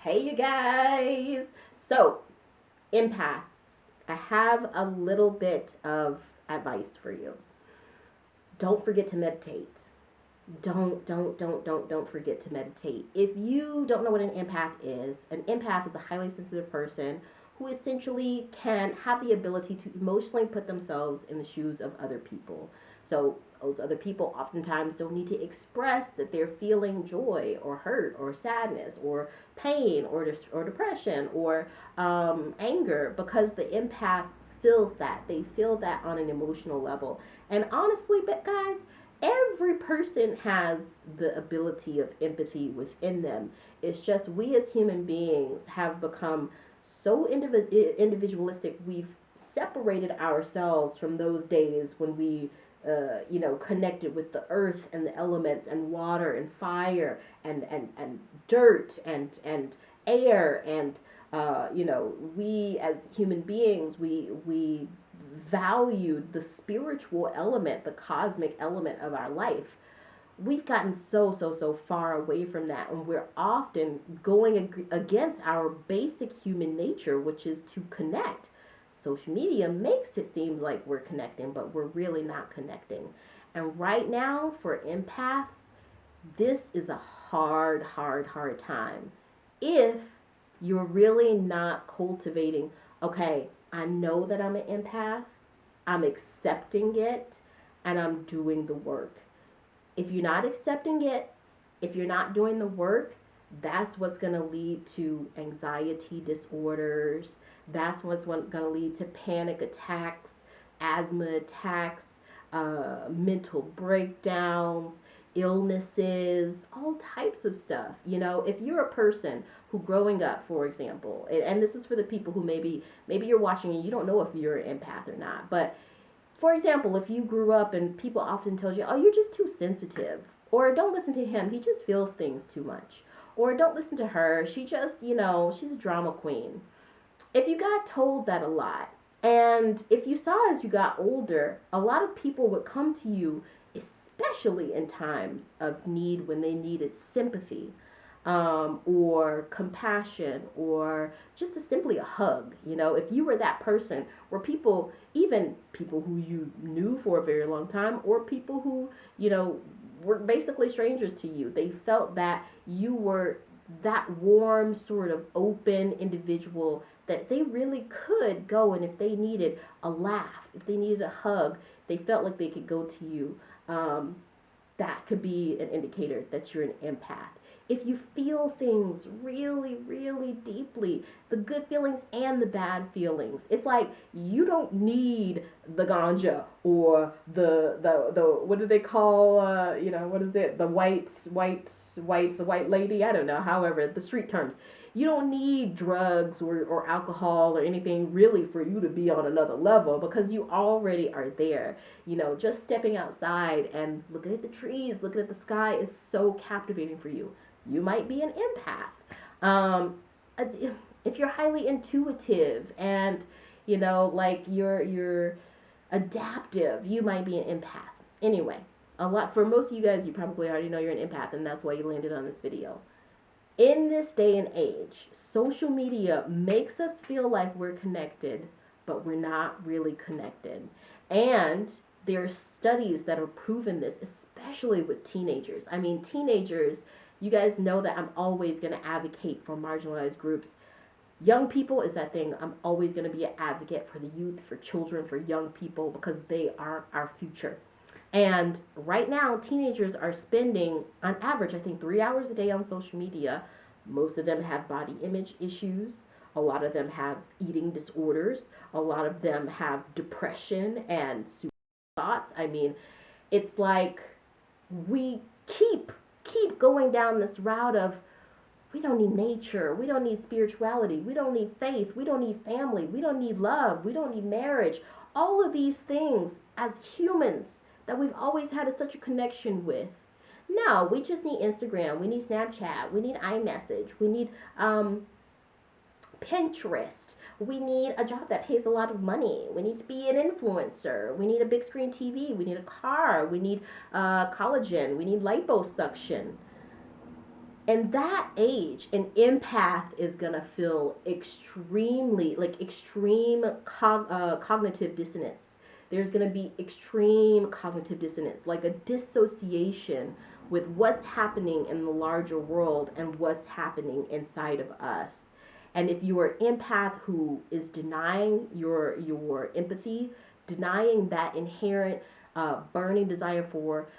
Hey, you guys. So, empaths, I have a little bit of advice for you. Don't forget to meditate. Don't forget to meditate. If you don't know what an empath is a highly sensitive person who essentially can have the ability to emotionally put themselves in the shoes of other people. So those other people oftentimes don't need to express that they're feeling joy or hurt or sadness or pain or depression or anger, because the empath feels that. They feel that on an emotional level. And honestly, but guys, every person has the ability of empathy within them. It's just we as human beings have become so individualistic. We've separated ourselves from those days when we connected with the earth and the elements and water and fire and dirt and air and we as human beings, we valued the spiritual element, the cosmic element of our life. We've gotten so far away from that, and we're often going against our basic human nature, which is to connect. Social media makes it seem like we're connecting, but we're really not connecting. And right now, for empaths, this is a hard time. If you're really not cultivating, okay, I know that I'm an empath, I'm accepting it, and I'm doing the work. If you're not accepting it, if you're not doing the work, that's what's going to lead to anxiety disorders. That's what's going to lead to panic attacks, asthma attacks, mental breakdowns, illnesses, all types of stuff. If you're a person who growing up, for example, and this is for the people who maybe you're watching and you don't know if you're an empath or not, but for example, if you grew up and people often tell you, oh, you're just too sensitive, or don't listen to him, he just feels things too much, or don't listen to her, she just, she's a drama queen. If you got told that a lot, and if you saw as you got older, a lot of people would come to you, especially in times of need when they needed sympathy, or compassion, or just simply a hug. If you were that person where people, even people who you knew for a very long time, or people who, were basically strangers to you, they felt that you were that warm, sort of open individual that they really could go, and if they needed a laugh, if they needed a hug, they felt like they could go to you. That could be an indicator that you're an empath. If you feel things really deeply, the good feelings and the bad feelings, it's like you don't need the ganja or the what do they call what is it, the white lady, I don't know, however the street terms. You don't need drugs or alcohol or anything really for you to be on another level, because you already are there. Just stepping outside and looking at the trees, looking at the sky is so captivating for you. You might be an empath. If you're highly intuitive and like you're adaptive, you might be an empath. Anyway, a lot for most of you guys, you probably already know you're an empath, and that's why you landed on this video. In this day and age, social media makes us feel like we're connected, but we're not really connected. And there are studies that are proven this, especially with teenagers. I mean, teenagers, you guys know that I'm always going to advocate for marginalized groups. Young people is that thing. I'm always going to be an advocate for the youth, for children, for young people, because they are our future. And right now, teenagers are spending, on average, I think 3 hours a day on social media. Most of them have body image issues. A lot of them have eating disorders. A lot of them have depression and suicide thoughts. I mean, it's like we keep going down this route of, we don't need nature, we don't need spirituality, we don't need faith, we don't need family, we don't need love, we don't need marriage. All of these things as humans that we've always had such a connection with. No, we just need Instagram, we need Snapchat, we need iMessage, we need Pinterest, we need a job that pays a lot of money, we need to be an influencer, we need a big screen TV, we need a car, we need collagen, we need liposuction. in that age, an empath is gonna feel extremely, like extreme cognitive dissonance. There's gonna be extreme cognitive dissonance, like a dissociation with what's happening in the larger world and what's happening inside of us. And if you are an empath who is denying your empathy, denying that inherent burning desire for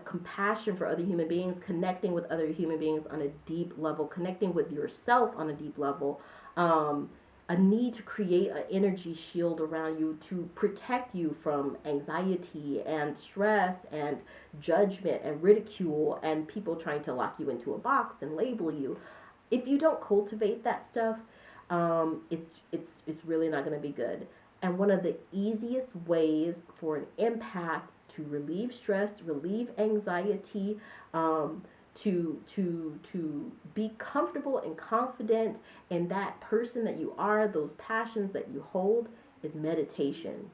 compassion for other human beings, connecting with other human beings on a deep level, connecting with yourself on a deep level, a need to create an energy shield around you to protect you from anxiety and stress and judgment and ridicule and people trying to lock you into a box and label you. If you don't cultivate that stuff, it's really not going to be good. And one of the easiest ways for an empath to relieve stress, relieve anxiety, to be comfortable and confident in that person that you are, those passions that you hold, is meditation.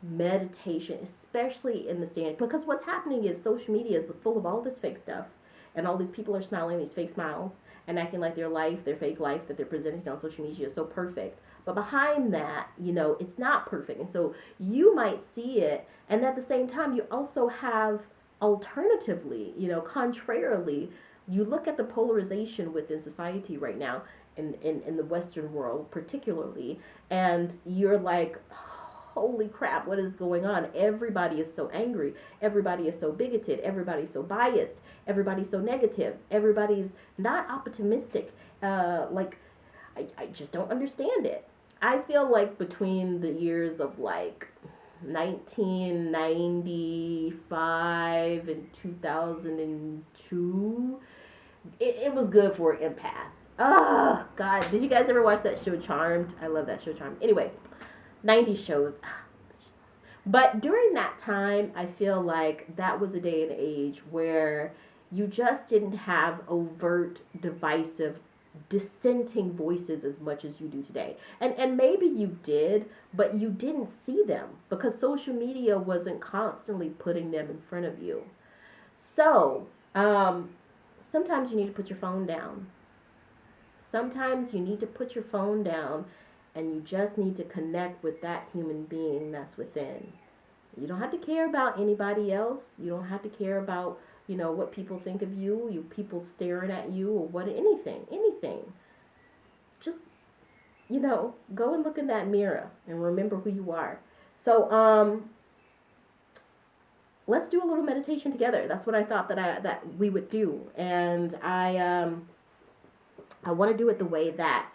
Meditation, especially in this day, because what's happening is social media is full of all this fake stuff, and all these people are smiling these fake smiles and acting like their life, their fake life that they're presenting on social media is so perfect. But behind that, it's not perfect. And so you might see it, and at the same time, you also have alternatively, contrarily, you look at the polarization within society right now, in the Western world particularly, and you're like, holy crap, what is going on? Everybody is so angry. Everybody is so bigoted. Everybody's so biased. Everybody's so negative. Everybody's not optimistic. I just don't understand it. I feel like between the years of like 1995 and 2002, it was good for an empath. Oh, God. Did you guys ever watch that show Charmed? I love that show Charmed. Anyway, 90s shows. But during that time, I feel like that was a day and age where you just didn't have overt, divisive, dissenting voices as much as you do today. And maybe you did, but you didn't see them because social media wasn't constantly putting them in front of you. So, sometimes you need to put your phone down. Sometimes you need to put your phone down and you just need to connect with that human being that's within. You don't have to care about anybody else. You don't have to care about, what people think of you, people staring at you or what, anything. Just, go and look in that mirror and remember who you are. So, let's do a little meditation together. That's what I thought that we would do. And I want to do it the way that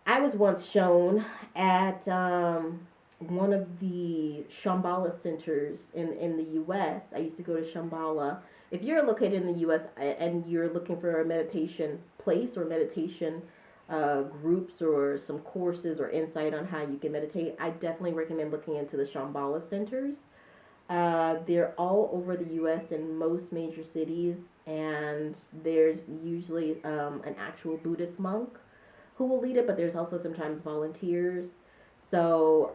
I was once shown at one of the Shambhala centers in the U.S. I used to go to Shambhala. If you're located in the U.S. and you're looking for a meditation place or meditation groups or some courses or insight on how you can meditate, I definitely recommend looking into the Shambhala centers. They're all over the U.S. in most major cities, and there's usually an actual Buddhist monk who will lead it, but there's also sometimes volunteers. So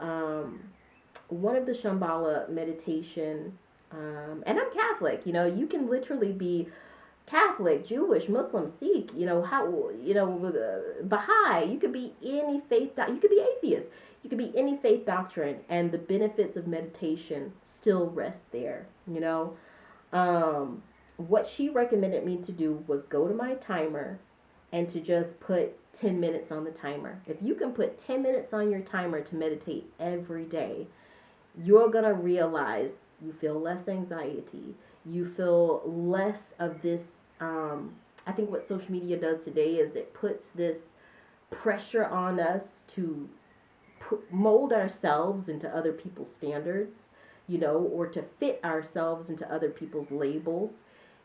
one of the Shambhala meditation, and I'm Catholic, you can literally be Catholic, Jewish, Muslim, Sikh, Baha'i. You could be any faith, you could be atheist. You could be any faith doctrine, and the benefits of meditation still rest there, What she recommended me to do was go to my timer and to just put 10 minutes on the timer. If you can put 10 minutes on your timer to meditate every day, you're going to realize you feel less anxiety. You feel less of this. I think what social media does today is it puts this pressure on us to mold ourselves into other people's standards, or to fit ourselves into other people's labels.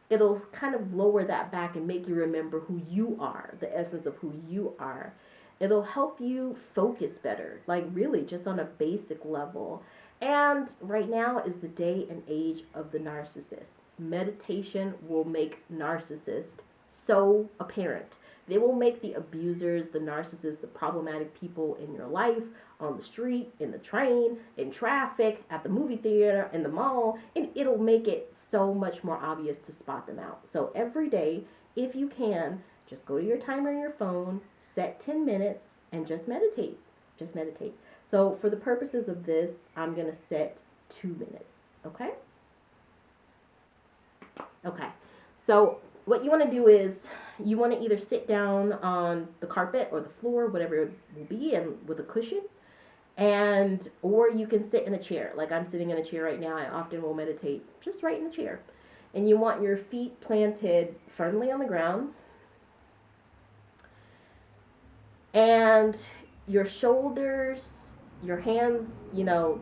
It'll kind of lower that back and make you remember who you are, the essence of who you are. It'll help you focus better, like really just on a basic level. And right now is the day and age of the narcissist. Meditation will make narcissists so apparent. They will make the abusers, the narcissists, the problematic people in your life, on the street, in the train, in traffic, at the movie theater, in the mall, and it'll make it so much more obvious to spot them out. So every day if you can, just go to your timer on your phone, set 10 minutes, and just meditate. Just meditate. So for the purposes of this, I'm going to set 2 minutes. Okay? Okay. So what you want to do is you want to either sit down on the carpet or the floor, whatever it will be, and with a cushion, and or you can sit in a chair. Like I'm sitting in a chair right now. I often will meditate just right in the chair. And you want your feet planted firmly on the ground, and your shoulders, your hands,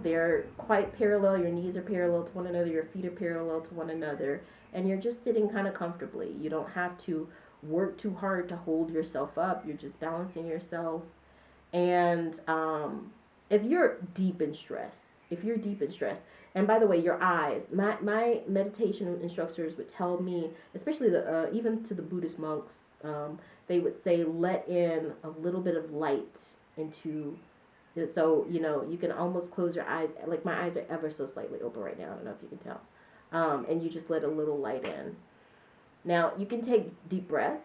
they're quite parallel. Your knees are parallel to one another. Your feet are parallel to one another. And you're just sitting kind of comfortably. You don't have to work too hard to hold yourself up. You're just balancing yourself. And if you're deep in stress, and by the way, your eyes, my meditation instructors would tell me, especially even to the Buddhist monks, they would say, let in a little bit of light into, so, you can almost close your eyes. Like my eyes are ever so slightly open right now. I don't know if you can tell. And you just let a little light in. Now, you can take deep breaths.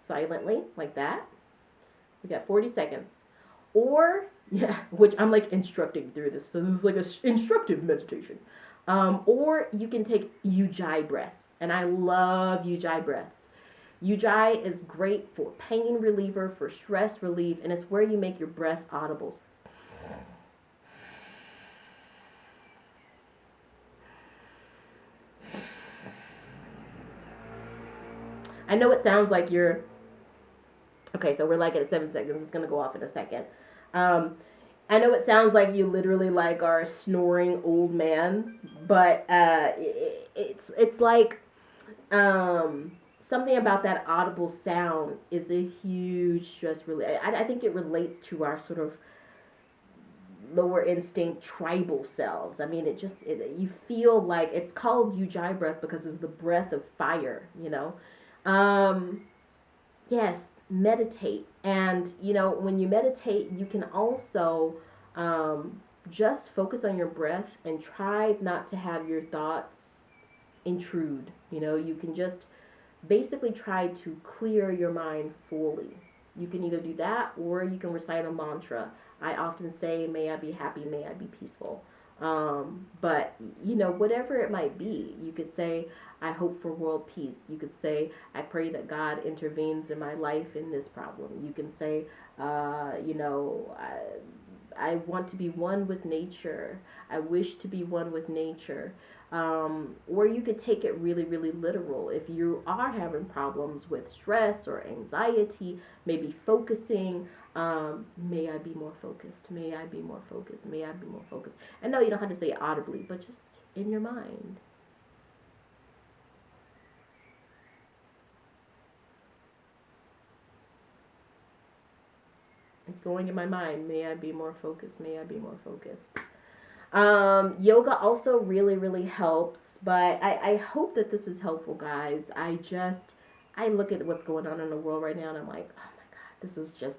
Silently, like that. We got 40 seconds. Or, which I'm like instructing through this. So this is like an instructive meditation. Or you can take Ujjayi breaths. And I love Ujjayi breaths. Ujjayi is great for pain reliever, for stress relief, and it's where you make your breath audible. I know it sounds like you're... Okay, so we're like at 7 seconds. It's going to go off in a second. I know it sounds like you literally like are a snoring old man, but it's like something about that audible sound is a huge stress relief. I think it relates to our sort of lower instinct tribal selves. I mean, you feel like it's called Ujjayi breath because it's the breath of fire, Yes, meditate. And, when you meditate, you can also just focus on your breath and try not to have your thoughts intrude. You can just basically try to clear your mind fully. You can either do that or you can recite a mantra. I often say, may I be happy, may I be peaceful. But, whatever it might be, you could say, I hope for world peace. You could say, I pray that God intervenes in my life in this problem. You can say, I want to be one with nature. I wish to be one with nature. Or you could take it really, really literal. If you are having problems with stress or anxiety, maybe focusing, may I be more focused, may I be more focused, may I be more focused. And no, you don't have to say it audibly, but just in your mind. It's going in my mind, may I be more focused, may I be more focused. Yoga also really, really helps, but I hope that this is helpful, guys. I look at what's going on in the world right now, and I'm like, oh my God, this is just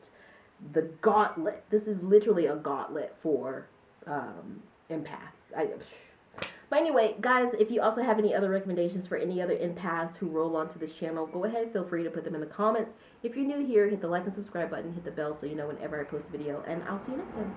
the gauntlet. This is literally a gauntlet for empaths. But anyway, guys, if you also have any other recommendations for any other empaths who roll onto this channel, go ahead, feel free to put them in the comments. If you're new here, hit the like and subscribe button, hit the bell so you know whenever I post a video, and I'll see you next time.